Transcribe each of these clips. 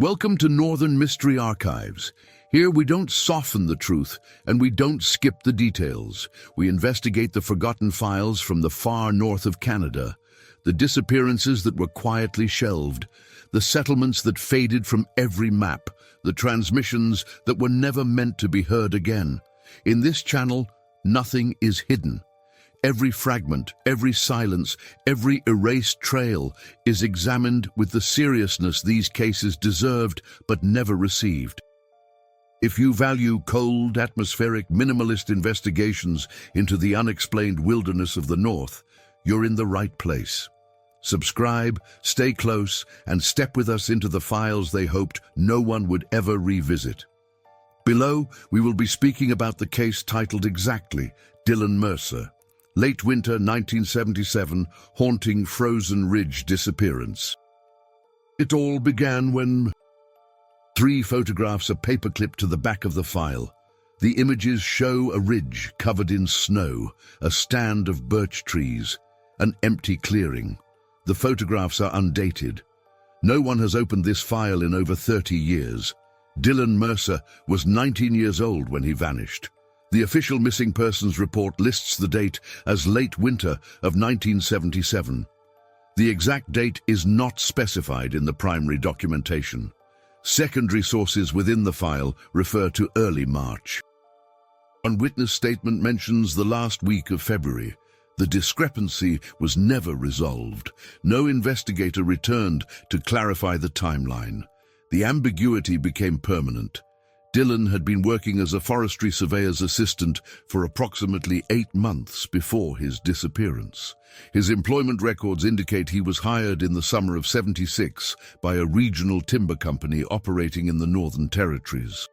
Welcome to Northern Mystery Archives. Here we don't soften the truth and we don't skip the details. We investigate the forgotten files from the far north of Canada, the disappearances that were quietly shelved, the settlements that faded from every map, the transmissions that were never meant to be heard again. In this channel, nothing is hidden. Every fragment, every silence, every erased trail is examined with the seriousness these cases deserved but never received. If you value cold, atmospheric, minimalist investigations into the unexplained wilderness of the North, you're in the right place. Subscribe, stay close, and step with us into the files they hoped no one would ever revisit. Below, we will be speaking about the case titled exactly, Dylan Mercer. Late winter 1977, haunting Frozen Ridge disappearance. It all began when 3 photographs are paperclipped to the back of the file. The images show a ridge covered in snow, a stand of birch trees, an empty clearing. The photographs are undated. No one has opened this file in over 30 years. Dylan Mercer was 19 years old when he vanished. The official missing persons report lists the date as late winter of 1977. The exact date is not specified in the primary documentation. Secondary sources within the file refer to early March. One witness statement mentions the last week of February. The discrepancy was never resolved. No investigator returned to clarify the timeline. The ambiguity became permanent. Dylan had been working as a forestry surveyor's assistant for approximately 8 months before his disappearance. His employment records indicate he was hired in the summer of '76 by a regional timber company operating in the Northern Territories.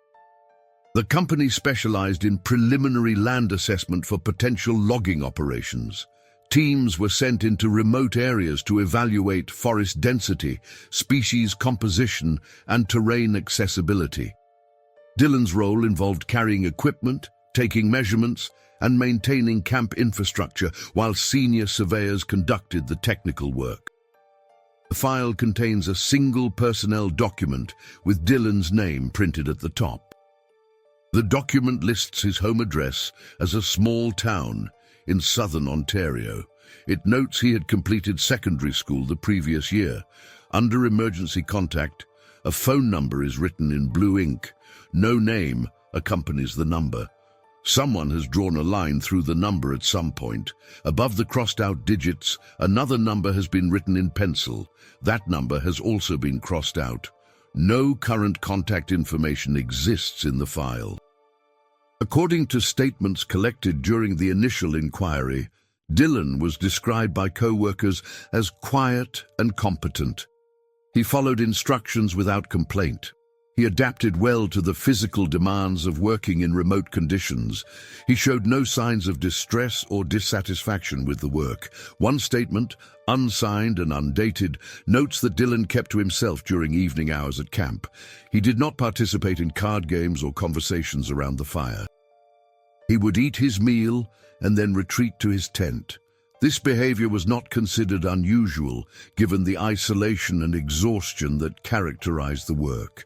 The company specialized in preliminary land assessment for potential logging operations. Teams were sent into remote areas to evaluate forest density, species composition, and terrain accessibility. Dylan's role involved carrying equipment, taking measurements, and maintaining camp infrastructure while senior surveyors conducted the technical work. The file contains a single personnel document with Dylan's name printed at the top. The document lists his home address as a small town in southern Ontario. It notes he had completed secondary school the previous year. Under emergency contact, a phone number is written in blue ink. No name accompanies the number. Someone has drawn a line through the number at some point. Above the crossed-out digits, another number has been written in pencil. That number has also been crossed out. No current contact information exists in the file. According to statements collected during the initial inquiry, Dylan was described by co-workers as quiet and competent. He followed instructions without complaint. He adapted well to the physical demands of working in remote conditions. He showed no signs of distress or dissatisfaction with the work. One statement, unsigned and undated, notes that Dylan kept to himself during evening hours at camp. He did not participate in card games or conversations around the fire. He would eat his meal and then retreat to his tent. This behavior was not considered unusual, given the isolation and exhaustion that characterized the work.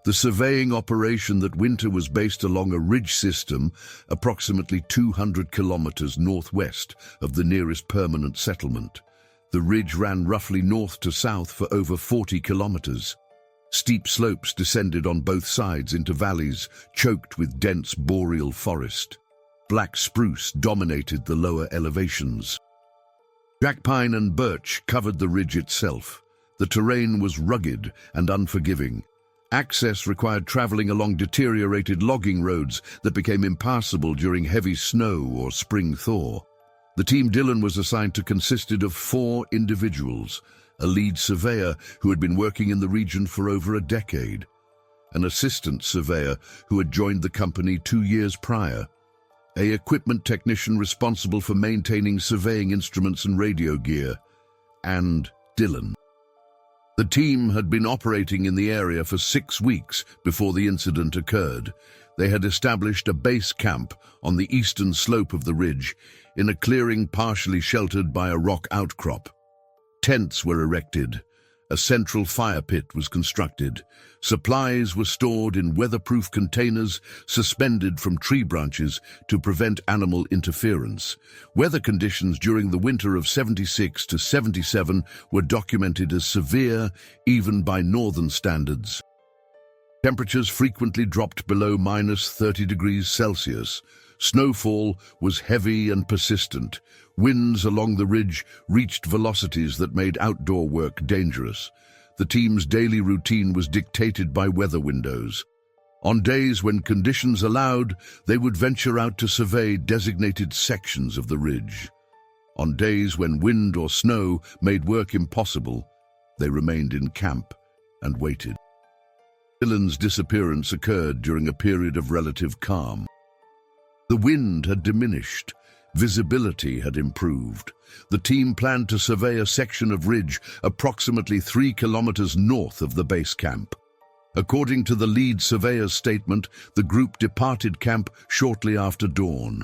The surveying operation that winter was based along a ridge system approximately 200 kilometers northwest of the nearest permanent settlement. The ridge ran roughly north to south for over 40 kilometers. Steep slopes descended on both sides into valleys choked with dense boreal forest. Black spruce dominated the lower elevations. Jack pine and birch covered the ridge itself. The terrain was rugged and unforgiving. Access required traveling along deteriorated logging roads that became impassable during heavy snow or spring thaw. The team Dylan was assigned to consisted of 4 individuals: a lead surveyor who had been working in the region for over a decade, an assistant surveyor who had joined the company 2 years prior, an equipment technician responsible for maintaining surveying instruments and radio gear, and Dylan. The team had been operating in the area for 6 weeks before the incident occurred. They had established a base camp on the eastern slope of the ridge, in a clearing partially sheltered by a rock outcrop. Tents were erected, A central fire pit was constructed. Supplies were stored in weatherproof containers suspended from tree branches to prevent animal interference. Weather conditions during the winter of 76 to 77 were documented as severe, even by northern standards. Temperatures frequently dropped below -30 degrees Celsius. Snowfall was heavy and persistent. Winds along the ridge reached velocities that made outdoor work dangerous. The team's daily routine was dictated by weather windows. On days when conditions allowed, they would venture out to survey designated sections of the ridge. On days when wind or snow made work impossible, they remained in camp and waited. Dylan's disappearance occurred during a period of relative calm. The wind had diminished. Visibility had improved. The team planned to survey a section of ridge approximately 3 kilometers north of the base camp. According to the lead surveyor's statement, the group departed camp shortly after dawn.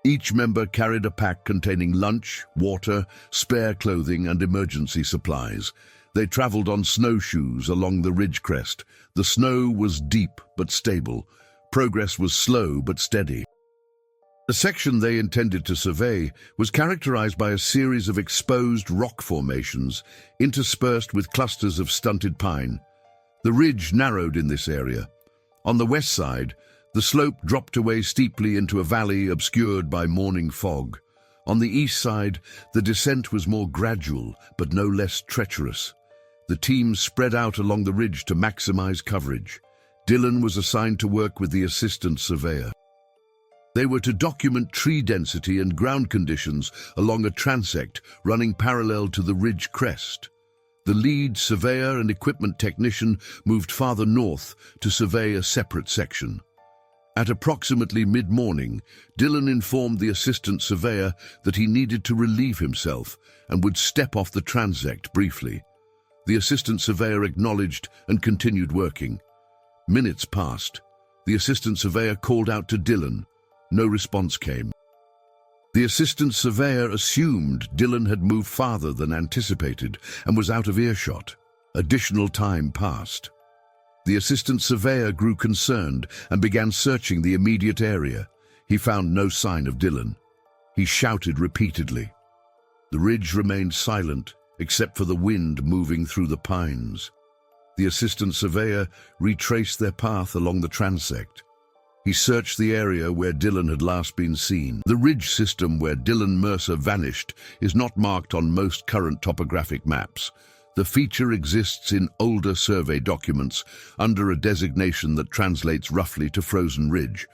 Each member carried a pack containing lunch, water, spare clothing, and emergency supplies. They traveled on snowshoes along the ridge crest. The snow was deep but stable. Progress was slow but steady. The section they intended to survey was characterized by a series of exposed rock formations interspersed with clusters of stunted pine. The ridge narrowed in this area. On the west side, the slope dropped away steeply into a valley obscured by morning fog. On the east side, the descent was more gradual but no less treacherous. The team spread out along the ridge to maximize coverage. Dylan was assigned to work with the assistant surveyor. They were to document tree density and ground conditions along a transect running parallel to the ridge crest. The lead surveyor and equipment technician moved farther north to survey a separate section. At approximately mid-morning, Dylan informed the assistant surveyor that he needed to relieve himself and would step off the transect briefly. The assistant surveyor acknowledged and continued working. Minutes passed. The assistant surveyor called out to Dylan. No response came. The assistant surveyor assumed Dylan had moved farther than anticipated and was out of earshot. Additional time passed. The assistant surveyor grew concerned and began searching the immediate area. He found no sign of Dylan. He shouted repeatedly. The ridge remained silent, except for the wind moving through the pines. The assistant surveyor retraced their path along the transect. He searched the area where Dylan had last been seen. The ridge system where Dylan Mercer vanished is not marked on most current topographic maps. The feature exists in older survey documents under a designation that translates roughly to Frozen Ridge.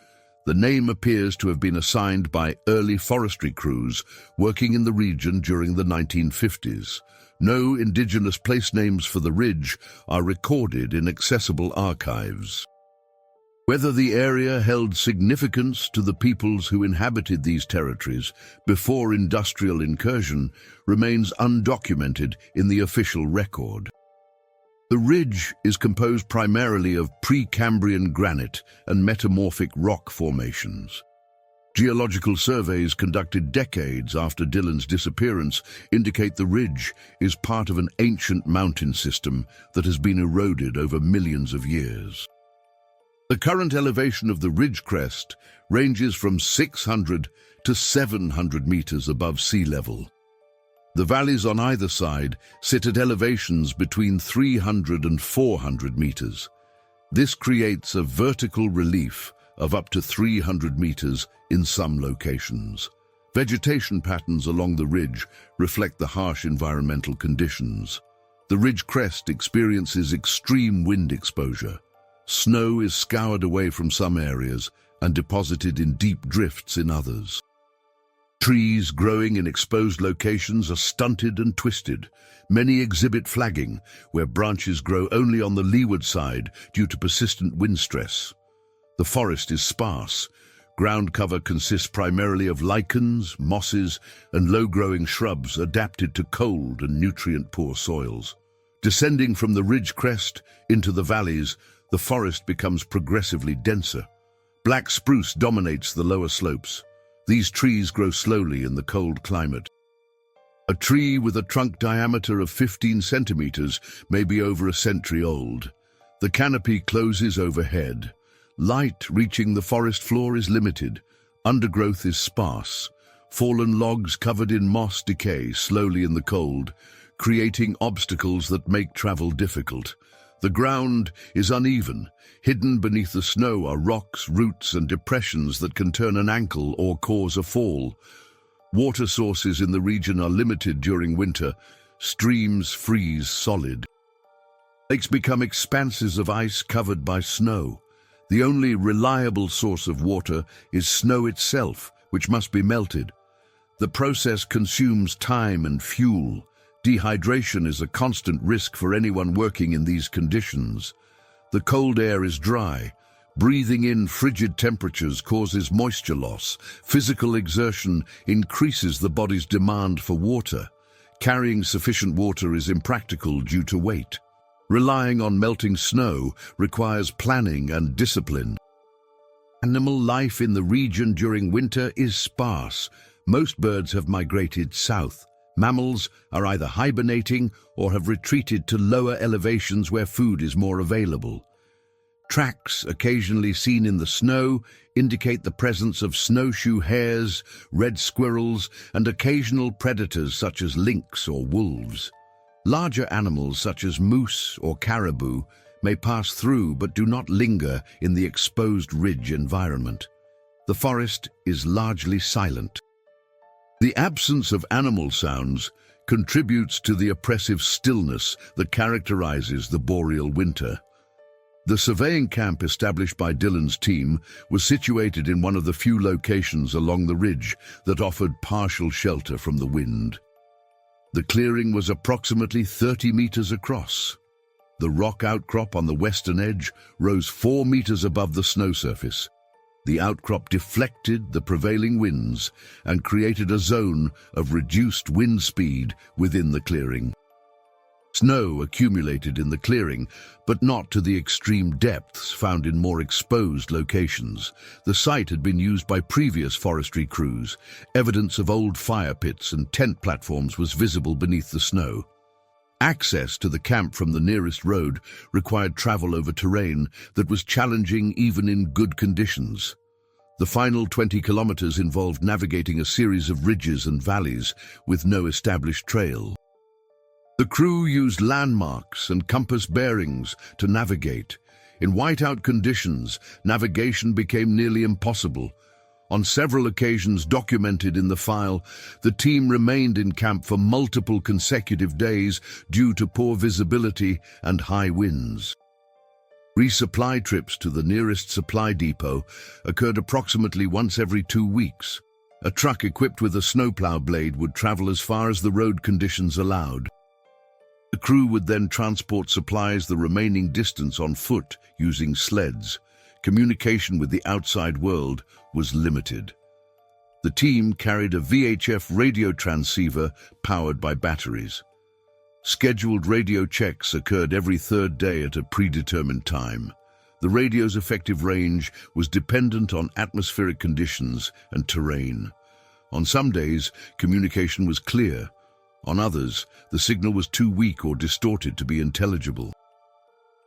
The name appears to have been assigned by early forestry crews working in the region during the 1950s. No indigenous place names for the ridge are recorded in accessible archives. Whether the area held significance to the peoples who inhabited these territories before industrial incursion remains undocumented in the official record. The ridge is composed primarily of Precambrian granite and metamorphic rock formations. Geological surveys conducted decades after Dylan's disappearance indicate the ridge is part of an ancient mountain system that has been eroded over millions of years. The current elevation of the ridge crest ranges from 600 to 700 meters above sea level. The valleys on either side sit at elevations between 300 and 400 meters. This creates a vertical relief of up to 300 meters in some locations. Vegetation patterns along the ridge reflect the harsh environmental conditions. The ridge crest experiences extreme wind exposure. Snow is scoured away from some areas and deposited in deep drifts in others. Trees growing in exposed locations are stunted and twisted. Many exhibit flagging, where branches grow only on the leeward side due to persistent wind stress. The forest is sparse. Ground cover consists primarily of lichens, mosses, and low-growing shrubs adapted to cold and nutrient-poor soils. Descending from the ridge crest into the valleys, the forest becomes progressively denser. Black spruce dominates the lower slopes. These trees grow slowly in the cold climate. A tree with a trunk diameter of 15 centimeters may be over a century old. The canopy closes overhead. Light reaching the forest floor is limited. Undergrowth is sparse. Fallen logs covered in moss decay slowly in the cold, creating obstacles that make travel difficult. The ground is uneven. Hidden beneath the snow are rocks, roots, and depressions that can turn an ankle or cause a fall. Water sources in the region are limited during winter. Streams freeze solid. Lakes become expanses of ice covered by snow. The only reliable source of water is snow itself, which must be melted. The process consumes time and fuel. Dehydration is a constant risk for anyone working in these conditions. The cold air is dry. Breathing in frigid temperatures causes moisture loss. Physical exertion increases the body's demand for water. Carrying sufficient water is impractical due to weight. Relying on melting snow requires planning and discipline. Animal life in the region during winter is sparse. Most birds have migrated south. Mammals are either hibernating or have retreated to lower elevations where food is more available. Tracks occasionally seen in the snow indicate the presence of snowshoe hares, red squirrels, and occasional predators such as lynx or wolves. Larger animals such as moose or caribou may pass through but do not linger in the exposed ridge environment. The forest is largely silent. The absence of animal sounds contributes to the oppressive stillness that characterizes the boreal winter. The surveying camp established by Dylan's team was situated in one of the few locations along the ridge that offered partial shelter from the wind. The clearing was approximately 30 meters across. The rock outcrop on the western edge rose 4 meters above the snow surface. The outcrop deflected the prevailing winds and created a zone of reduced wind speed within the clearing. Snow accumulated in the clearing, but not to the extreme depths found in more exposed locations. The site had been used by previous forestry crews. Evidence of old fire pits and tent platforms was visible beneath the snow. Access to the camp from the nearest road required travel over terrain that was challenging even in good conditions. The final 20 kilometers involved navigating a series of ridges and valleys with no established trail. The crew used landmarks and compass bearings to navigate. In whiteout conditions, navigation became nearly impossible. On several occasions documented in the file, the team remained in camp for multiple consecutive days due to poor visibility and high winds. Resupply trips to the nearest supply depot occurred approximately once every 2 weeks. A truck equipped with a snowplow blade would travel as far as the road conditions allowed. The crew would then transport supplies the remaining distance on foot using sleds. Communication with the outside world was limited. The team carried a VHF radio transceiver powered by batteries. Scheduled radio checks occurred every third day at a predetermined time. The radio's effective range was dependent on atmospheric conditions and terrain. On some days, communication was clear. On others, the signal was too weak or distorted to be intelligible.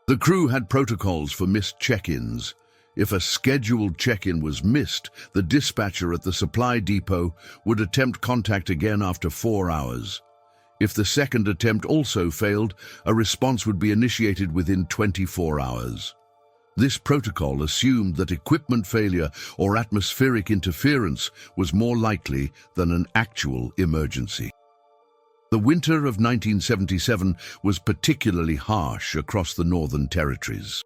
The crew had protocols for missed check-ins. If a scheduled check-in was missed, the dispatcher at the supply depot would attempt contact again after 4 hours. If the second attempt also failed, a response would be initiated within 24 hours. This protocol assumed that equipment failure or atmospheric interference was more likely than an actual emergency. The winter of 1977 was particularly harsh across the Northern Territories.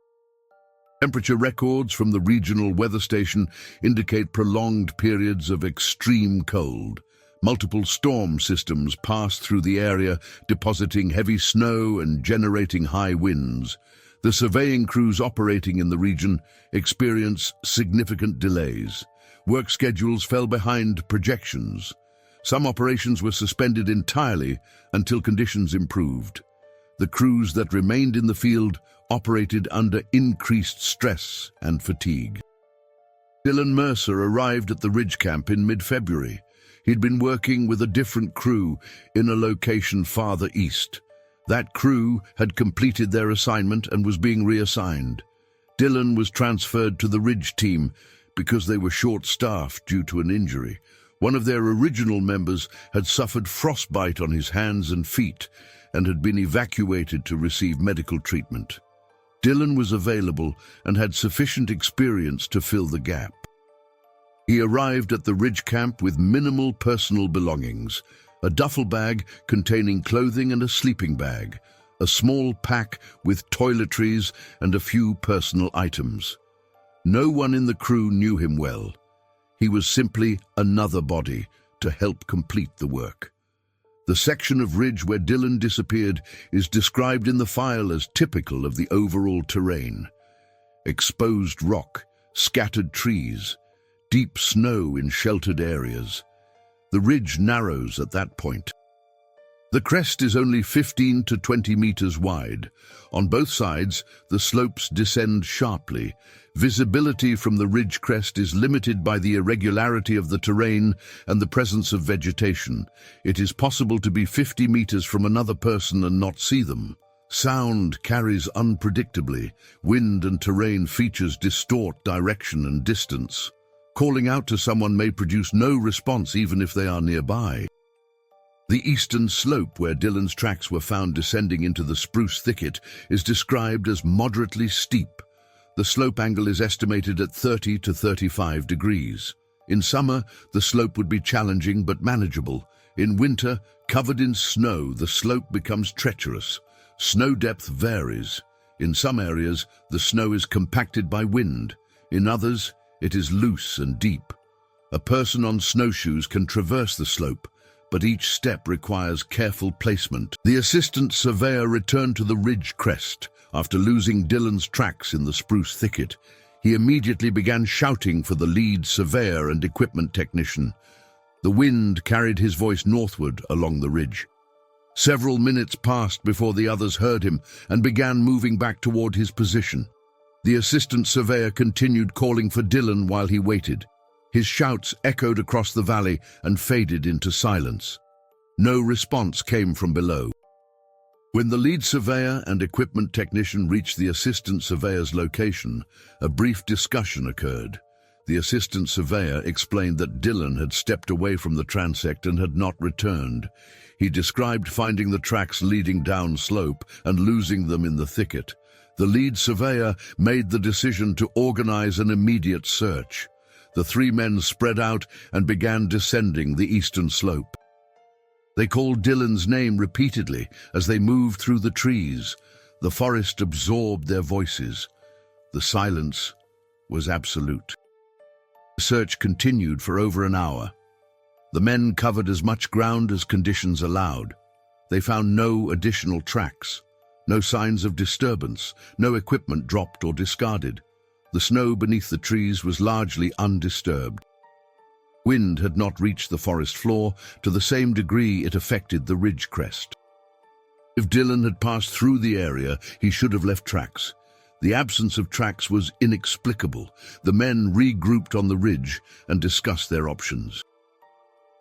Temperature records from the regional weather station indicate prolonged periods of extreme cold. Multiple storm systems passed through the area, depositing heavy snow and generating high winds. The surveying crews operating in the region experienced significant delays. Work schedules fell behind projections. Some operations were suspended entirely until conditions improved. The crews that remained in the field operated under increased stress and fatigue. Dylan Mercer arrived at the ridge camp in mid-February. He'd been working with a different crew in a location farther east. That crew had completed their assignment and was being reassigned. Dylan was transferred to the Ridge team because they were short-staffed due to an injury. One of their original members had suffered frostbite on his hands and feet and had been evacuated to receive medical treatment. Dylan was available and had sufficient experience to fill the gap. He arrived at the Ridge camp with minimal personal belongings: a duffel bag containing clothing and a sleeping bag, a small pack with toiletries and a few personal items. No one in the crew knew him well. He was simply another body to help complete the work. The section of ridge where Dylan disappeared is described in the file as typical of the overall terrain: exposed rock, scattered trees, deep snow in sheltered areas. The ridge narrows at that point. The crest is only 15 to 20 meters wide. On both sides, the slopes descend sharply. Visibility from the ridge crest is limited by the irregularity of the terrain and the presence of vegetation. It is possible to be 50 meters from another person and not see them. Sound carries unpredictably. Wind and terrain features distort direction and distance. Calling out to someone may produce no response even if they are nearby. The eastern slope where Dylan's tracks were found descending into the spruce thicket is described as moderately steep. The slope angle is estimated at 30 to 35 degrees. In summer, the slope would be challenging but manageable. In winter, covered in snow, the slope becomes treacherous. Snow depth varies. In some areas, the snow is compacted by wind. In others, it is loose and deep. A person on snowshoes can traverse the slope, but each step requires careful placement. The assistant surveyor returned to the ridge crest after losing Dylan's tracks in the spruce thicket. He immediately began shouting for the lead surveyor and equipment technician. The wind carried his voice northward along the ridge. Several minutes passed before the others heard him and began moving back toward his position. The assistant surveyor continued calling for Dylan while he waited. His shouts echoed across the valley and faded into silence. No response came from below. When the lead surveyor and equipment technician reached the assistant surveyor's location, a brief discussion occurred. The assistant surveyor explained that Dylan had stepped away from the transect and had not returned. He described finding the tracks leading down slope and losing them in the thicket. The lead surveyor made the decision to organize an immediate search. The three men spread out and began descending the eastern slope. They called Dylan's name repeatedly as they moved through the trees. The forest absorbed their voices. The silence was absolute. The search continued for over an hour. The men covered as much ground as conditions allowed. They found no additional tracks, no signs of disturbance, no equipment dropped or discarded. The snow beneath the trees was largely undisturbed. Wind had not reached the forest floor to the same degree it affected the ridge crest. If Dylan had passed through the area, he should have left tracks. The absence of tracks was inexplicable. The men regrouped on the ridge and discussed their options.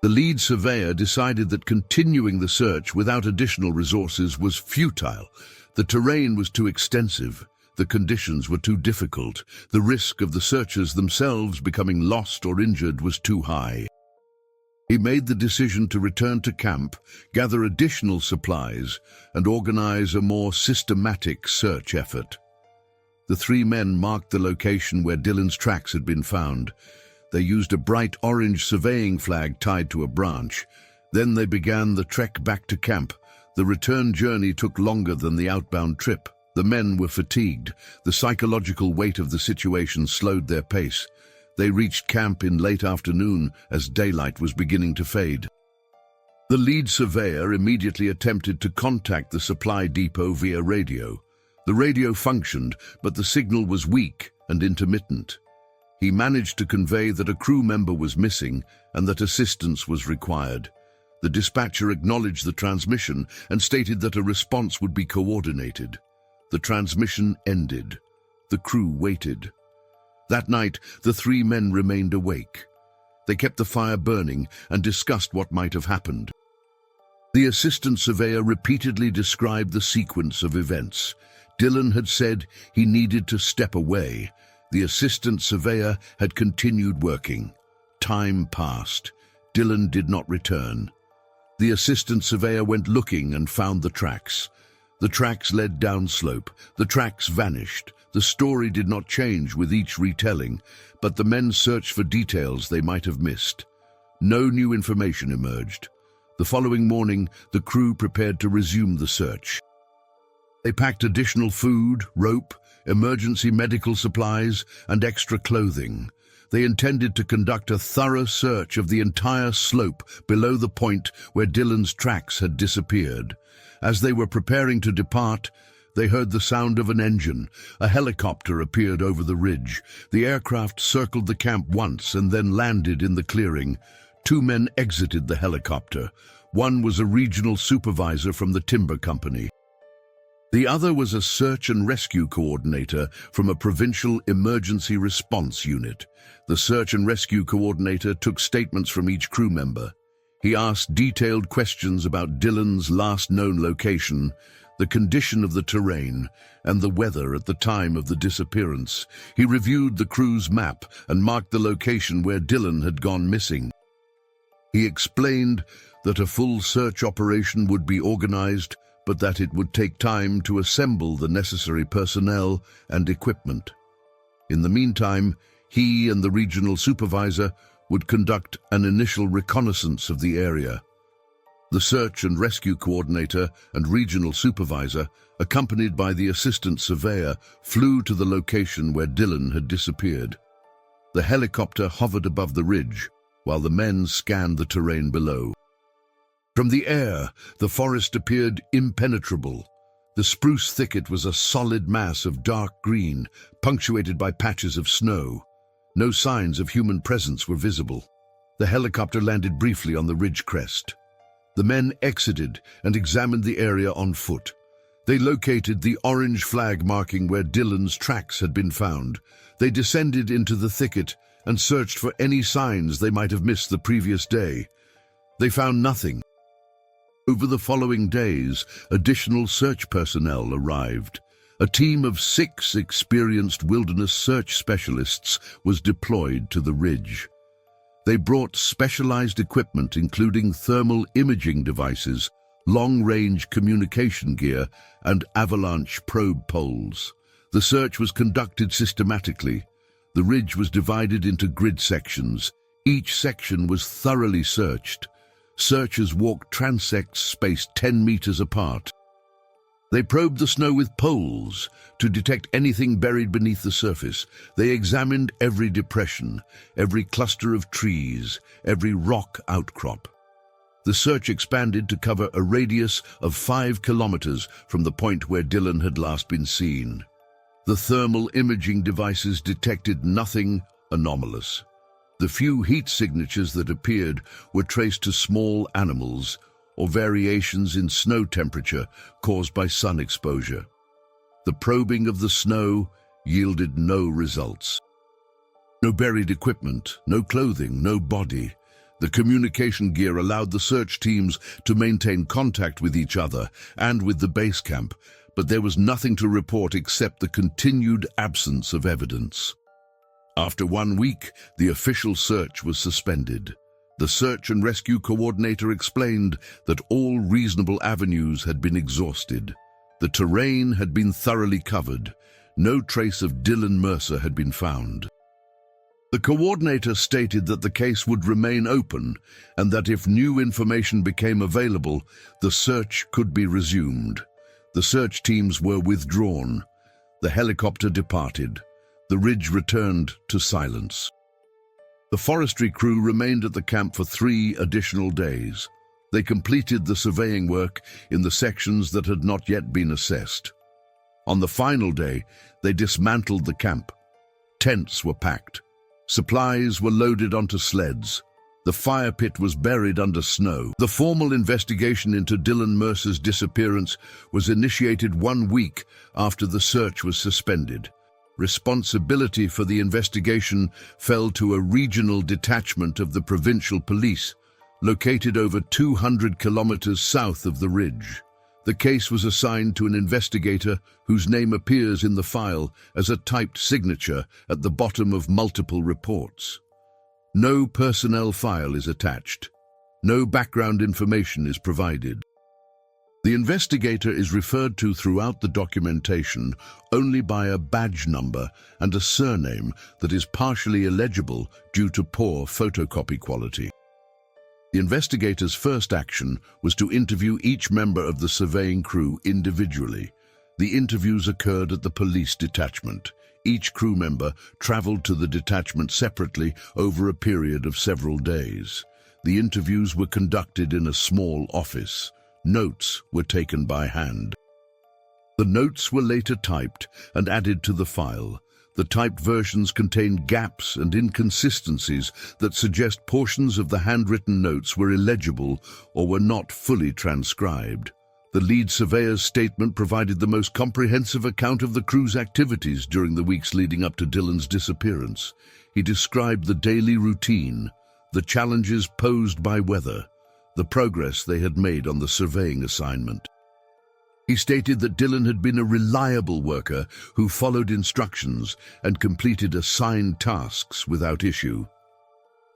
The lead surveyor decided that continuing the search without additional resources was futile. The terrain was too extensive. The conditions were too difficult. The risk of the searchers themselves becoming lost or injured was too high. He made the decision to return to camp, gather additional supplies, and organize a more systematic search effort. The three men marked the location where Dylan's tracks had been found. They used a bright orange surveying flag tied to a branch. Then they began the trek back to camp. The return journey took longer than the outbound trip. The men were fatigued. The psychological weight of the situation slowed their pace. They reached camp in late afternoon as daylight was beginning to fade. The lead surveyor immediately attempted to contact the supply depot via radio. The radio functioned, but the signal was weak and intermittent. He managed to convey that a crew member was missing and that assistance was required. The dispatcher acknowledged the transmission and stated that a response would be coordinated. The transmission ended. The crew waited. That night, the three men remained awake. They kept the fire burning and discussed what might have happened. The assistant surveyor repeatedly described the sequence of events. Dylan had said he needed to step away. The assistant surveyor had continued working. Time passed. Dylan did not return. The assistant surveyor went looking and found the tracks. The tracks led downslope. The tracks vanished. The story did not change with each retelling, but the men searched for details they might have missed. No new information emerged. The following morning, the crew prepared to resume the search. They packed additional food, rope, emergency medical supplies, and extra clothing. They intended to conduct a thorough search of the entire slope below the point where Dylan's tracks had disappeared. As they were preparing to depart, they heard the sound of an engine. A helicopter appeared over the ridge. The aircraft circled the camp once and then landed in the clearing. 2 men exited the helicopter. One was a regional supervisor from the timber company. The other was a search and rescue coordinator from a provincial emergency response unit. The search and rescue coordinator took statements from each crew member. He asked detailed questions about Dylan's last known location, the condition of the terrain, and the weather at the time of the disappearance. He reviewed the crew's map and marked the location where Dylan had gone missing. He explained that a full search operation would be organized, but that it would take time to assemble the necessary personnel and equipment. In the meantime, he and the regional supervisor would conduct an initial reconnaissance of the area. The search and rescue coordinator and regional supervisor, accompanied by the assistant surveyor, flew to the location where Dylan had disappeared. The helicopter hovered above the ridge, while the men scanned the terrain below. From the air, the forest appeared impenetrable. The spruce thicket was a solid mass of dark green, punctuated by patches of snow. No signs of human presence were visible. The helicopter landed briefly on the ridge crest. The men exited and examined the area on foot. They located the orange flag marking where Dylan's tracks had been found. They descended into the thicket and searched for any signs they might have missed the previous day. They found nothing. Over the following days, additional search personnel arrived. A team of 6 experienced wilderness search specialists was deployed to the ridge. They brought specialized equipment including thermal imaging devices, long-range communication gear, and avalanche probe poles. The search was conducted systematically. The ridge was divided into grid sections. Each section was thoroughly searched. Searchers walked transects spaced 10 meters apart. They probed the snow with poles to detect anything buried beneath the surface. They examined every depression, every cluster of trees, every rock outcrop. The search expanded to cover a radius of 5 kilometers from the point where Dylan had last been seen. The thermal imaging devices detected nothing anomalous. The few heat signatures that appeared were traced to small animals or variations in snow temperature caused by sun exposure. The probing of the snow yielded no results. No buried equipment, no clothing, no body. The communication gear allowed the search teams to maintain contact with each other and with the base camp, but there was nothing to report except the continued absence of evidence. After 1 week, the official search was suspended. The search and rescue coordinator explained that all reasonable avenues had been exhausted. The terrain had been thoroughly covered. No trace of Dylan Mercer had been found. The coordinator stated that the case would remain open and that if new information became available, the search could be resumed. The search teams were withdrawn. The helicopter departed. The ridge returned to silence. The forestry crew remained at the camp for 3 additional days. They completed the surveying work in the sections that had not yet been assessed. On the final day, they dismantled the camp. Tents were packed. Supplies were loaded onto sleds. The fire pit was buried under snow. The formal investigation into Dylan Mercer's disappearance was initiated 1 week after the search was suspended. Responsibility for the investigation fell to a regional detachment of the provincial police, located over 200 kilometers south of the ridge. The case was assigned to an investigator whose name appears in the file as a typed signature at the bottom of multiple reports. No personnel file is attached. No background information is provided. The investigator is referred to throughout the documentation only by a badge number and a surname that is partially illegible due to poor photocopy quality. The investigator's first action was to interview each member of the surveying crew individually. The interviews occurred at the police detachment. Each crew member traveled to the detachment separately over a period of several days. The interviews were conducted in a small office. Notes were taken by hand. The notes were later typed and added to the file. The typed versions contained gaps and inconsistencies that suggest portions of the handwritten notes were illegible or were not fully transcribed. The lead surveyor's statement provided the most comprehensive account of the crew's activities during the weeks leading up to Dylan's disappearance. He described the daily routine, the challenges posed by weather, the progress they had made on the surveying assignment. He stated that Dylan had been a reliable worker who followed instructions and completed assigned tasks without issue.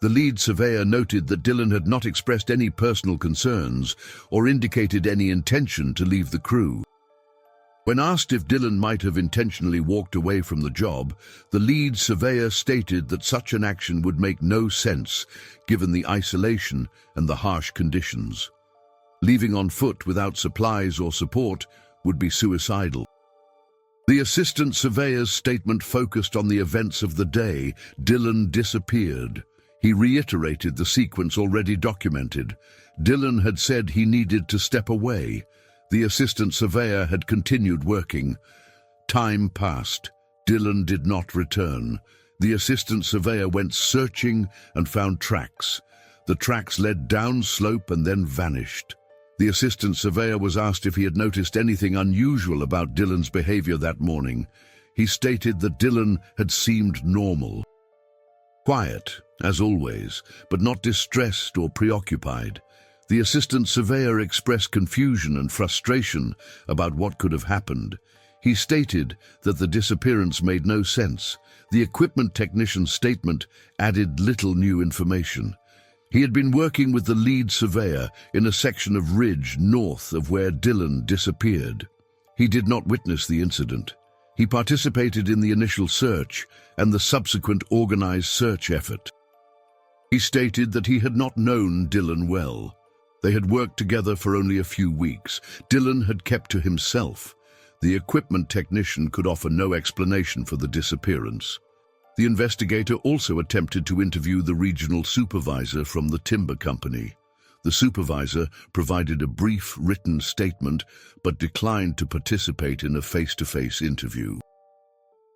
The lead surveyor noted that Dylan had not expressed any personal concerns or indicated any intention to leave the crew. When asked if Dylan might have intentionally walked away from the job, the lead surveyor stated that such an action would make no sense given the isolation and the harsh conditions. Leaving on foot without supplies or support would be suicidal. The assistant surveyor's statement focused on the events of the day Dylan disappeared. He reiterated the sequence already documented. Dylan had said he needed to step away. The assistant surveyor had continued working. Time passed. Dylan did not return. The assistant surveyor went searching and found tracks. The tracks led down slope and then vanished. The assistant surveyor was asked if he had noticed anything unusual about Dylan's behavior that morning. He stated that Dylan had seemed normal. Quiet, as always, but not distressed or preoccupied. The assistant surveyor expressed confusion and frustration about what could have happened. He stated that the disappearance made no sense. The equipment technician's statement added little new information. He had been working with the lead surveyor in a section of ridge north of where Dylan disappeared. He did not witness the incident. He participated in the initial search and the subsequent organized search effort. He stated that he had not known Dylan well. They had worked together for only a few weeks. Dylan had kept to himself. The equipment technician could offer no explanation for the disappearance. The investigator also attempted to interview the regional supervisor from the timber company. The supervisor provided a brief written statement but declined to participate in a face-to-face interview.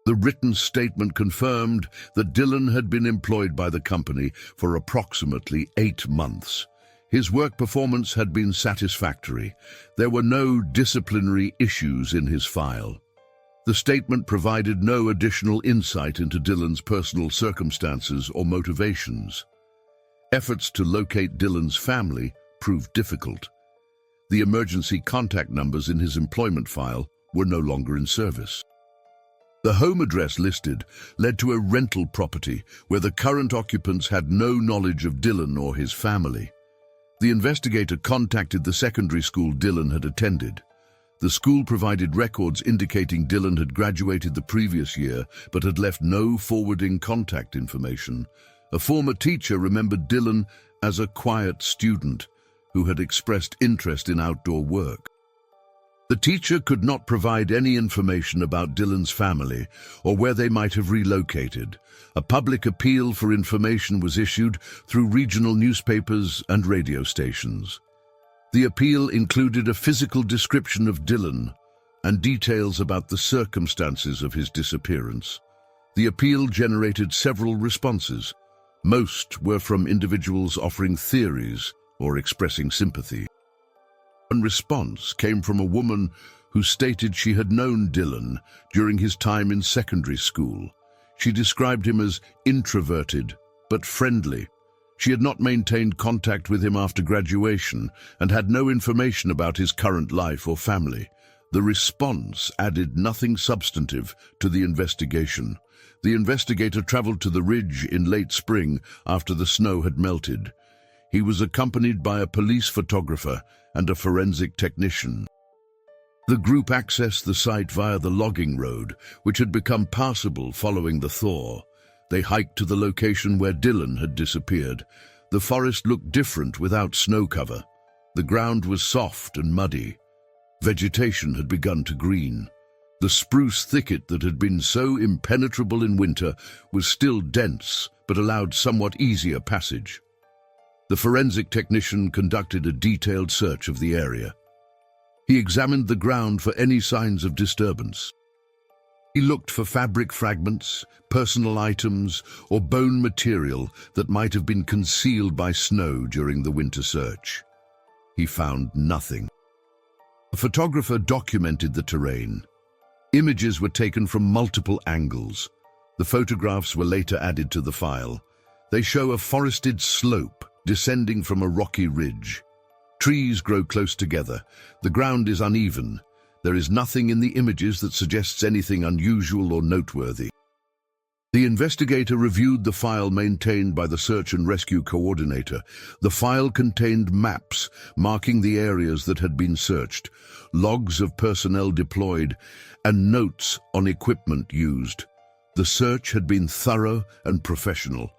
The written statement confirmed that Dylan had been employed by the company for approximately 8 months. His work performance had been satisfactory. There were no disciplinary issues in his file. The statement provided no additional insight into Dylan's personal circumstances or motivations. Efforts to locate Dylan's family proved difficult. The emergency contact numbers in his employment file were no longer in service. The home address listed led to a rental property where the current occupants had no knowledge of Dylan or his family. The investigator contacted the secondary school Dylan had attended. The school provided records indicating Dylan had graduated the previous year but had left no forwarding contact information. A former teacher remembered Dylan as a quiet student who had expressed interest in outdoor work. The teacher could not provide any information about Dylan's family or where they might have relocated. A public appeal for information was issued through regional newspapers and radio stations. The appeal included a physical description of Dylan and details about the circumstances of his disappearance. The appeal generated several responses. Most were from individuals offering theories or expressing sympathy. One response came from a woman who stated she had known Dylan during his time in secondary school. She described him as introverted, but friendly. She had not maintained contact with him after graduation and had no information about his current life or family. The response added nothing substantive to the investigation. The investigator traveled to the ridge in late spring after the snow had melted. He was accompanied by a police photographer and a forensic technician. The group accessed the site via the logging road, which had become passable following the thaw. They hiked to the location where Dylan had disappeared. The forest looked different without snow cover. The ground was soft and muddy. Vegetation had begun to green. The spruce thicket that had been so impenetrable in winter was still dense, but allowed somewhat easier passage. The forensic technician conducted a detailed search of the area. He examined the ground for any signs of disturbance. He looked for fabric fragments, personal items, or bone material that might have been concealed by snow during the winter search. He found nothing. A photographer documented the terrain. Images were taken from multiple angles. The photographs were later added to the file. They show a forested slope descending from a rocky ridge. Trees grow close together. The ground is uneven. There is nothing in the images that suggests anything unusual or noteworthy. The investigator reviewed the file maintained by the search and rescue coordinator. The file contained maps marking the areas that had been searched, logs of personnel deployed, and notes on equipment used. The search had been thorough and professional.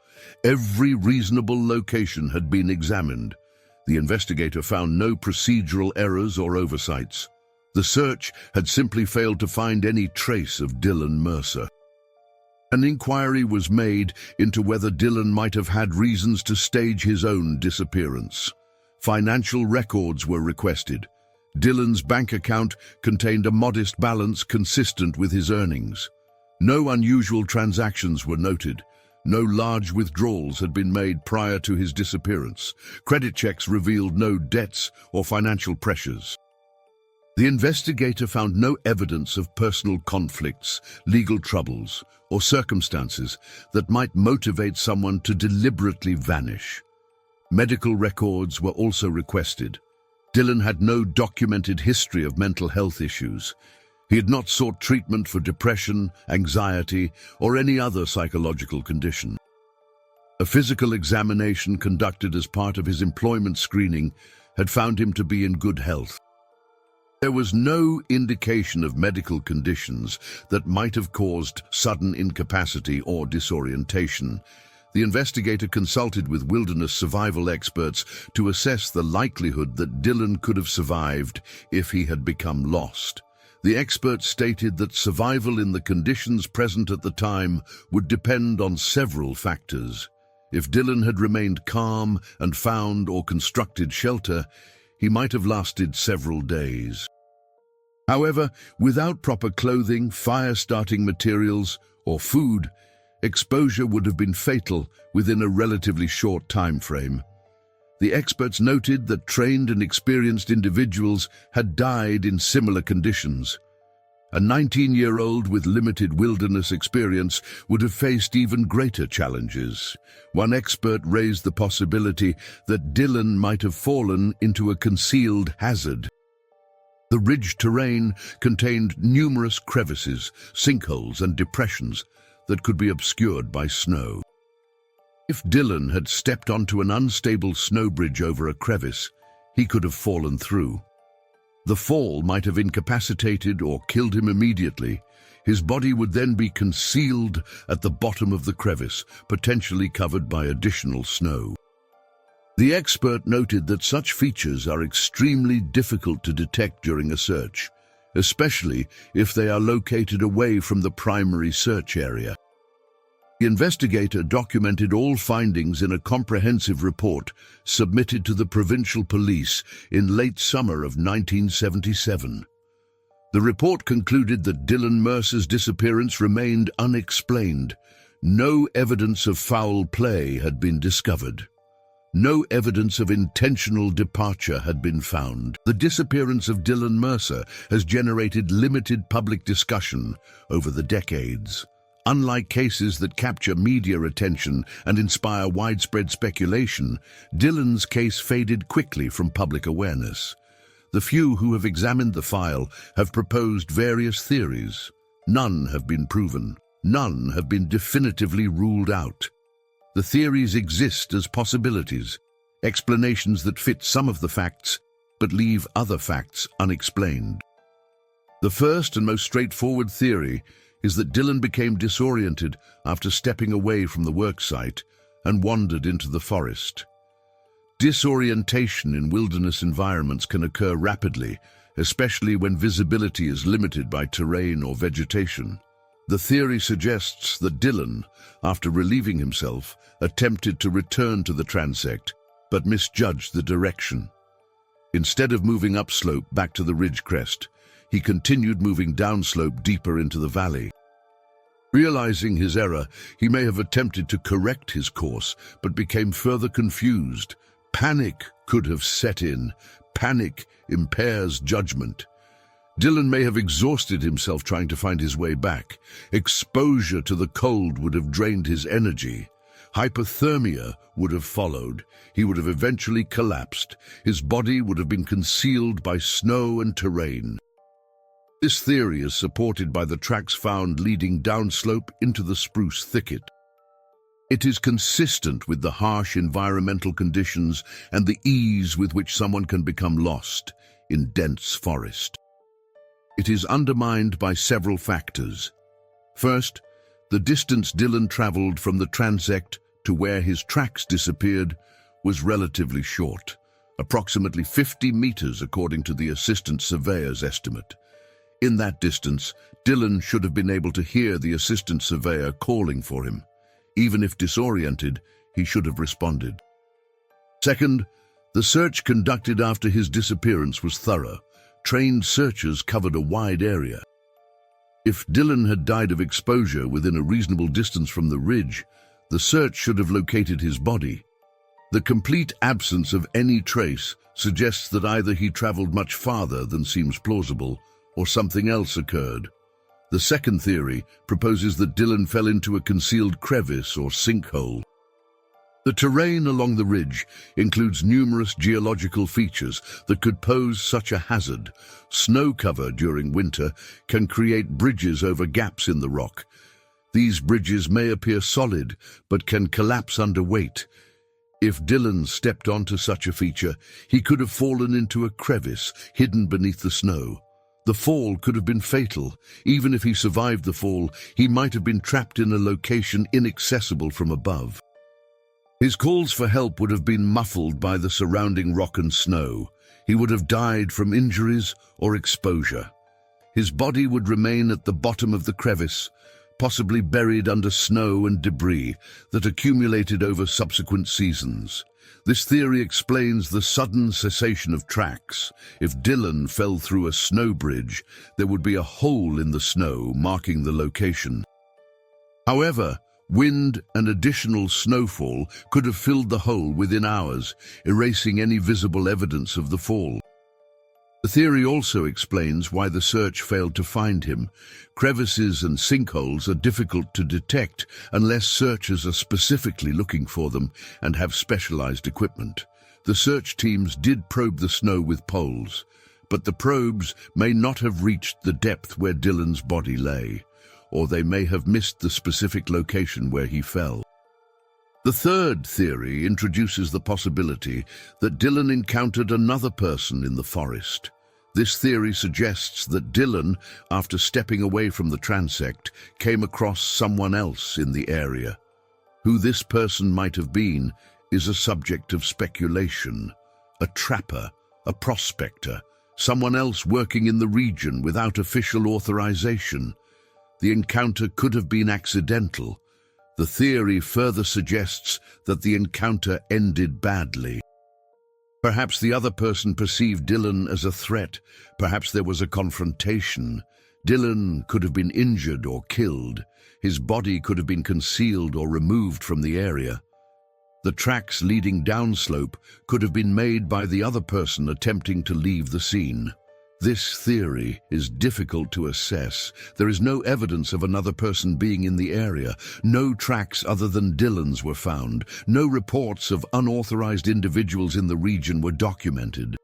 Every reasonable location had been examined. The investigator found no procedural errors or oversights. The search had simply failed to find any trace of Dylan Mercer. An inquiry was made into whether Dylan might have had reasons to stage his own disappearance. Financial records were requested. Dylan's bank account contained a modest balance consistent with his earnings. No unusual transactions were noted. No large withdrawals had been made prior to his disappearance. Credit checks revealed no debts or financial pressures. The investigator found no evidence of personal conflicts, legal troubles, or circumstances that might motivate someone to deliberately vanish. Medical records were also requested. Dylan had no documented history of mental health issues. He had not sought treatment for depression, anxiety, or any other psychological condition. A physical examination conducted as part of his employment screening had found him to be in good health. There was no indication of medical conditions that might have caused sudden incapacity or disorientation. The investigator consulted with wilderness survival experts to assess the likelihood that Dylan could have survived if he had become lost. The experts stated that survival in the conditions present at the time would depend on several factors. If Dylan had remained calm and found or constructed shelter, he might have lasted several days. However, without proper clothing, fire-starting materials, or food, exposure would have been fatal within a relatively short time frame. The experts noted that trained and experienced individuals had died in similar conditions. A 19-year-old with limited wilderness experience would have faced even greater challenges. One expert raised the possibility that Dylan might have fallen into a concealed hazard. The ridge terrain contained numerous crevices, sinkholes, and depressions that could be obscured by snow. If Dylan had stepped onto an unstable snow bridge over a crevice, he could have fallen through. The fall might have incapacitated or killed him immediately. His body would then be concealed at the bottom of the crevice, potentially covered by additional snow. The expert noted that such features are extremely difficult to detect during a search, especially if they are located away from the primary search area. The investigator documented all findings in a comprehensive report submitted to the provincial police in late summer of 1977. The report concluded that Dylan Mercer's disappearance remained unexplained. No evidence of foul play had been discovered. No evidence of intentional departure had been found. The disappearance of Dylan Mercer has generated limited public discussion over the decades. Unlike cases that capture media attention and inspire widespread speculation, Dylan's case faded quickly from public awareness. The few who have examined the file have proposed various theories. None have been proven. None have been definitively ruled out. The theories exist as possibilities, explanations that fit some of the facts, but leave other facts unexplained. The first and most straightforward theory is that Dylan became disoriented after stepping away from the worksite and wandered into the forest. Disorientation in wilderness environments can occur rapidly, especially when visibility is limited by terrain or vegetation. The theory suggests that Dylan, after relieving himself, attempted to return to the transect, but misjudged the direction. Instead of moving upslope back to the ridge crest, he continued moving downslope deeper into the valley. Realizing his error, he may have attempted to correct his course, but became further confused. Panic could have set in. Panic impairs judgment. Dylan may have exhausted himself trying to find his way back. Exposure to the cold would have drained his energy. Hypothermia would have followed. He would have eventually collapsed. His body would have been concealed by snow and terrain. This theory is supported by the tracks found leading downslope into the spruce thicket. It is consistent with the harsh environmental conditions and the ease with which someone can become lost in dense forest. It is undermined by several factors. First, the distance Dylan traveled from the transect to where his tracks disappeared was relatively short, approximately 50 meters according to the assistant surveyor's estimate. In that distance, Dylan should have been able to hear the assistant surveyor calling for him. Even if disoriented, he should have responded. Second, the search conducted after his disappearance was thorough. Trained searchers covered a wide area. If Dylan had died of exposure within a reasonable distance from the ridge, the search should have located his body. The complete absence of any trace suggests that either he traveled much farther than seems plausible, or something else occurred. The second theory proposes that Dylan fell into a concealed crevice or sinkhole. The terrain along the ridge includes numerous geological features that could pose such a hazard. Snow cover during winter can create bridges over gaps in the rock. These bridges may appear solid, but can collapse under weight. If Dylan stepped onto such a feature, he could have fallen into a crevice hidden beneath the snow. The fall could have been fatal. Even if he survived the fall, he might have been trapped in a location inaccessible from above. His calls for help would have been muffled by the surrounding rock and snow. He would have died from injuries or exposure. His body would remain at the bottom of the crevice, possibly buried under snow and debris that accumulated over subsequent seasons. This theory explains the sudden cessation of tracks. If Dylan fell through a snow bridge, there would be a hole in the snow marking the location. However, wind and additional snowfall could have filled the hole within hours, erasing any visible evidence of the fall. The theory also explains why the search failed to find him. Crevices and sinkholes are difficult to detect unless searchers are specifically looking for them and have specialized equipment. The search teams did probe the snow with poles, but the probes may not have reached the depth where Dylan's body lay, or they may have missed the specific location where he fell. The third theory introduces the possibility that Dylan encountered another person in the forest. This theory suggests that Dylan, after stepping away from the transect, came across someone else in the area. Who this person might have been is a subject of speculation. A trapper, a prospector, someone else working in the region without official authorization. The encounter could have been accidental. The theory further suggests that the encounter ended badly. Perhaps the other person perceived Dylan as a threat. Perhaps there was a confrontation. Dylan could have been injured or killed. His body could have been concealed or removed from the area. The tracks leading downslope could have been made by the other person attempting to leave the scene. This theory is difficult to assess. There is no evidence of another person being in the area. No tracks other than Dylan's were found. No reports of unauthorized individuals in the region were documented.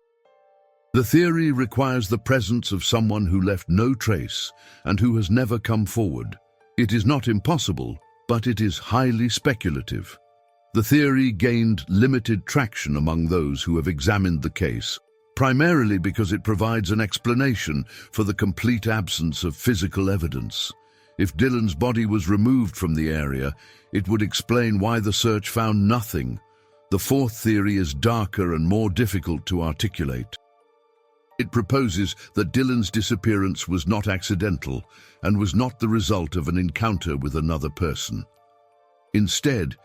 The theory requires the presence of someone who left no trace and who has never come forward. It is not impossible, but it is highly speculative. The theory gained limited traction among those who have examined the case, primarily because it provides an explanation for the complete absence of physical evidence. If Dylan's body was removed from the area, it would explain why the search found nothing. The fourth theory is darker and more difficult to articulate. It proposes that Dylan's disappearance was not accidental and was not the result of an encounter with another person. Instead,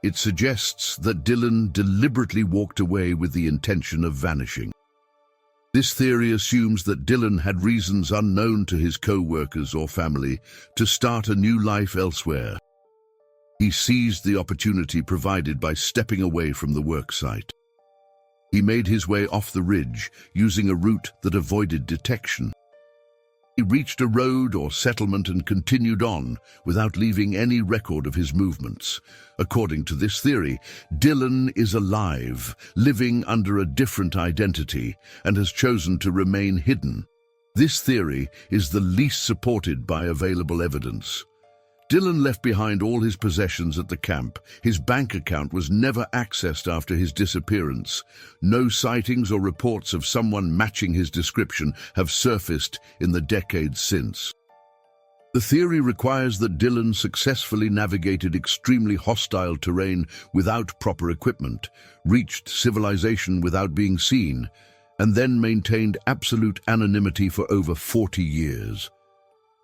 it suggests that Dylan deliberately walked away with the intention of vanishing. This theory assumes that Dylan had reasons unknown to his co-workers or family to start a new life elsewhere. He seized the opportunity provided by stepping away from the work site. He made his way off the ridge, using a route that avoided detection. He reached a road or settlement and continued on, without leaving any record of his movements. According to this theory, Dylan is alive, living under a different identity, and has chosen to remain hidden. This theory is the least supported by available evidence. Dylan left behind all his possessions at the camp. His bank account was never accessed after his disappearance. No sightings or reports of someone matching his description have surfaced in the decades since. The theory requires that Dylan successfully navigated extremely hostile terrain without proper equipment, reached civilization without being seen, and then maintained absolute anonymity for over 40 years.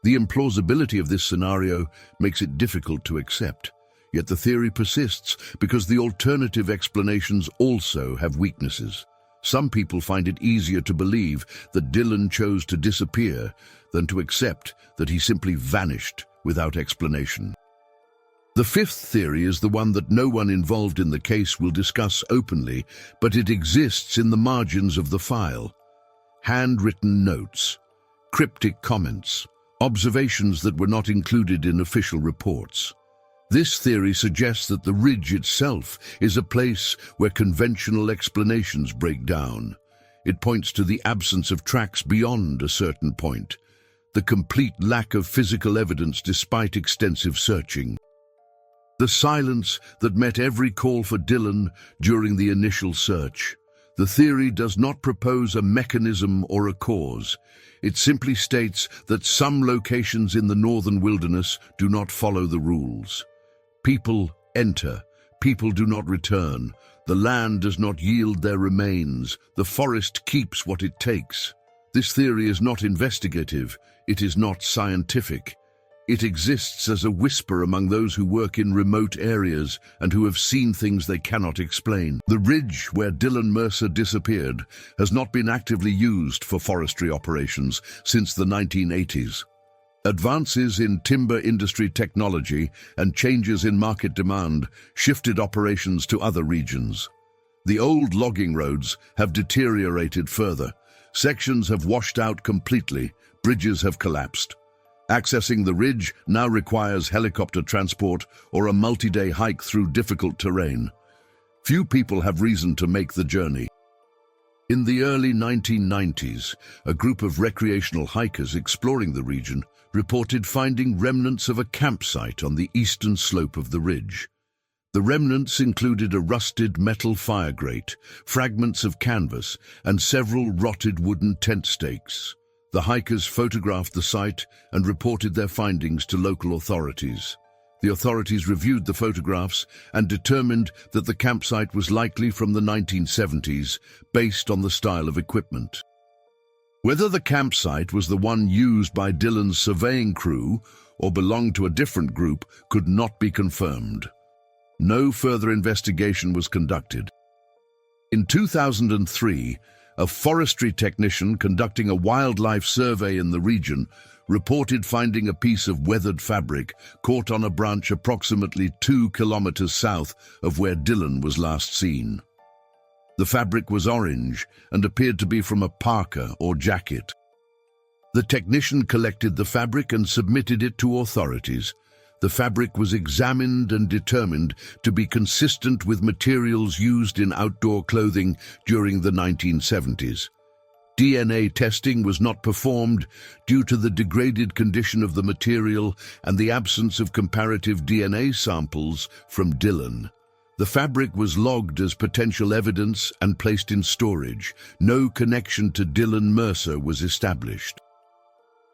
The implausibility of this scenario makes it difficult to accept, yet the theory persists because the alternative explanations also have weaknesses. Some people find it easier to believe that Dylan chose to disappear than to accept that he simply vanished without explanation. The fifth theory is the one that no one involved in the case will discuss openly, but it exists in the margins of the file. Handwritten notes, cryptic comments, observations that were not included in official reports. This theory suggests that the ridge itself is a place where conventional explanations break down. It points to the absence of tracks beyond a certain point, the complete lack of physical evidence despite extensive searching. The silence that met every call for Dylan during the initial search. The theory does not propose a mechanism or a cause. It simply states that some locations in the northern wilderness do not follow the rules. People enter, people do not return. The land does not yield their remains. The forest keeps what it takes. This theory is not investigative. It is not scientific. It exists as a whisper among those who work in remote areas and who have seen things they cannot explain. The ridge where Dylan Mercer disappeared has not been actively used for forestry operations since the 1980s. Advances in timber industry technology and changes in market demand shifted operations to other regions. The old logging roads have deteriorated further. Sections have washed out completely. Bridges have collapsed. Accessing the ridge now requires helicopter transport or a multi-day hike through difficult terrain. Few people have reason to make the journey. In the early 1990s, a group of recreational hikers exploring the region reported finding remnants of a campsite on the eastern slope of the ridge. The remnants included a rusted metal fire grate, fragments of canvas, and several rotted wooden tent stakes. The hikers photographed the site and reported their findings to local authorities. The authorities reviewed the photographs and determined that the campsite was likely from the 1970s, based on the style of equipment. Whether the campsite was the one used by Dylan's surveying crew or belonged to a different group could not be confirmed. No further investigation was conducted. In 2003, a forestry technician conducting a wildlife survey in the region reported finding a piece of weathered fabric caught on a branch approximately 2 kilometers south of where Dylan was last seen. The fabric was orange and appeared to be from a parka or jacket. The technician collected the fabric and submitted it to authorities. The fabric was examined and determined to be consistent with materials used in outdoor clothing during the 1970s. DNA testing was not performed due to the degraded condition of the material and the absence of comparative DNA samples from Dylan. The fabric was logged as potential evidence and placed in storage. No connection to Dylan Mercer was established.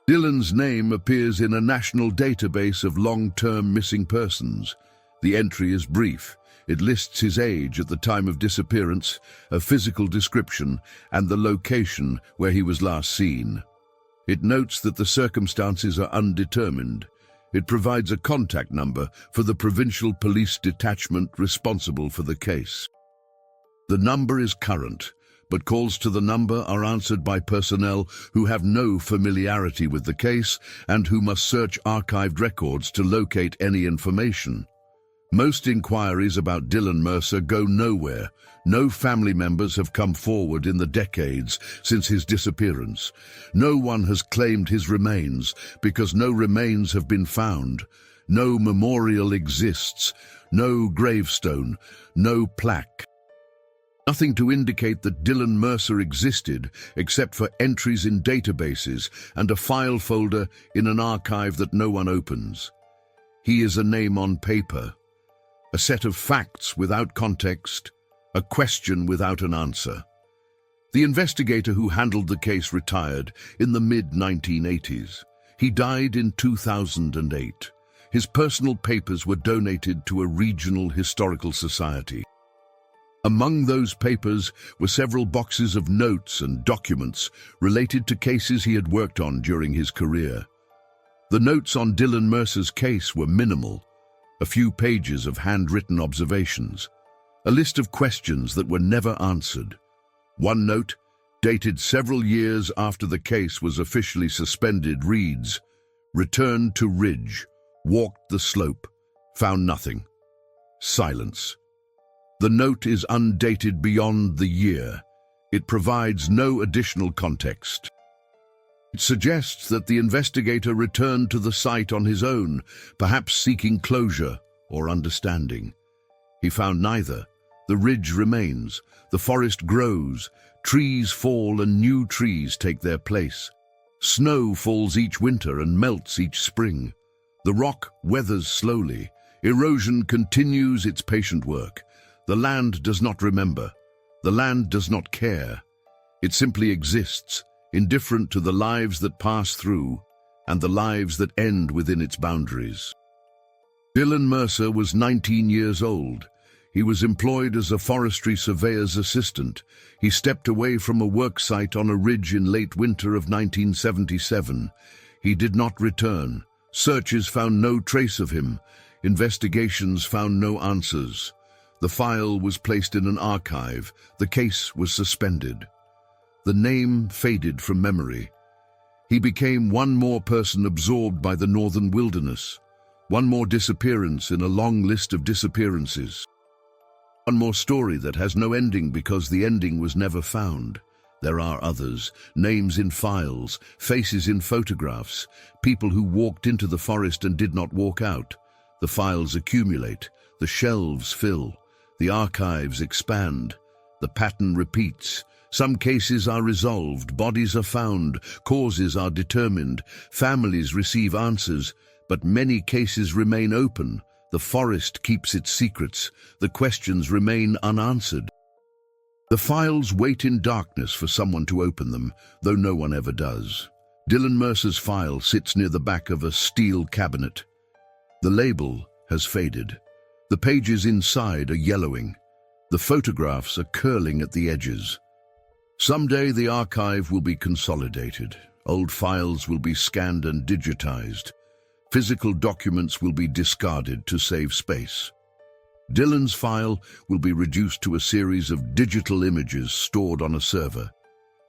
Dylan's name appears in a national database of long-term missing persons. The entry is brief. It lists his age at the time of disappearance, a physical description, and the location where he was last seen. It notes that the circumstances are undetermined. It provides a contact number for the provincial police detachment responsible for the case. The number is current, but calls to the number are answered by personnel who have no familiarity with the case and who must search archived records to locate any information. Most inquiries about Dylan Mercer go nowhere. No family members have come forward in the decades since his disappearance. No one has claimed his remains because no remains have been found. No memorial exists, no gravestone, no plaque. Nothing to indicate that Dylan Mercer existed except for entries in databases and a file folder in an archive that no one opens. He is a name on paper. A set of facts without context, a question without an answer. The investigator who handled the case retired in the mid-1980s. He died in 2008. His personal papers were donated to a regional historical society. Among those papers were several boxes of notes and documents related to cases he had worked on during his career. The notes on Dylan Mercer's case were minimal. A few pages of handwritten observations, a list of questions that were never answered. One note, dated several years after the case was officially suspended, reads, "Returned to ridge, walked the slope, found nothing. Silence." The note is undated beyond the year. It provides no additional context. It suggests that the investigator returned to the site on his own, perhaps seeking closure or understanding. He found neither. The ridge remains, the forest grows, trees fall and new trees take their place. Snow falls each winter and melts each spring. The rock weathers slowly. Erosion continues its patient work. The land does not remember. The land does not care. It simply exists, indifferent to the lives that pass through and the lives that end within its boundaries. Dylan Mercer was 19 years old. He was employed as a forestry surveyor's assistant. He stepped away from a work site on a ridge in late winter of 1977. He did not return. Searches found no trace of him. Investigations found no answers. The file was placed in an archive. The case was suspended. The name faded from memory. He became one more person absorbed by the northern wilderness, one more disappearance in a long list of disappearances. One more story that has no ending because the ending was never found. There are others, names in files, faces in photographs, people who walked into the forest and did not walk out. The files accumulate, the shelves fill, the archives expand, the pattern repeats. Some cases are resolved, bodies are found, causes are determined, families receive answers, but many cases remain open. The forest keeps its secrets, the questions remain unanswered. The files wait in darkness for someone to open them, though no one ever does. Dylan Mercer's file sits near the back of a steel cabinet. The label has faded. The pages inside are yellowing. The photographs are curling at the edges. Someday the archive will be consolidated. Old files will be scanned and digitized. Physical documents will be discarded to save space. Dylan's file will be reduced to a series of digital images stored on a server.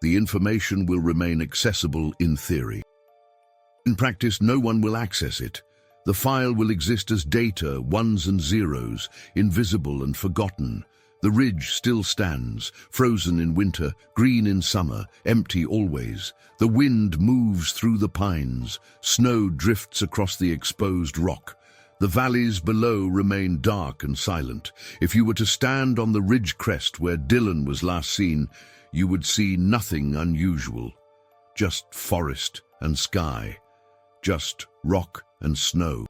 The information will remain accessible in theory. In practice, no one will access it. The file will exist as data, ones and zeros, invisible and forgotten. The ridge still stands, frozen in winter, green in summer, empty always. The wind moves through the pines. Snow drifts across the exposed rock. The valleys below remain dark and silent. If you were to stand on the ridge crest where Dylan was last seen, you would see nothing unusual. Just forest and sky. Just rock and snow.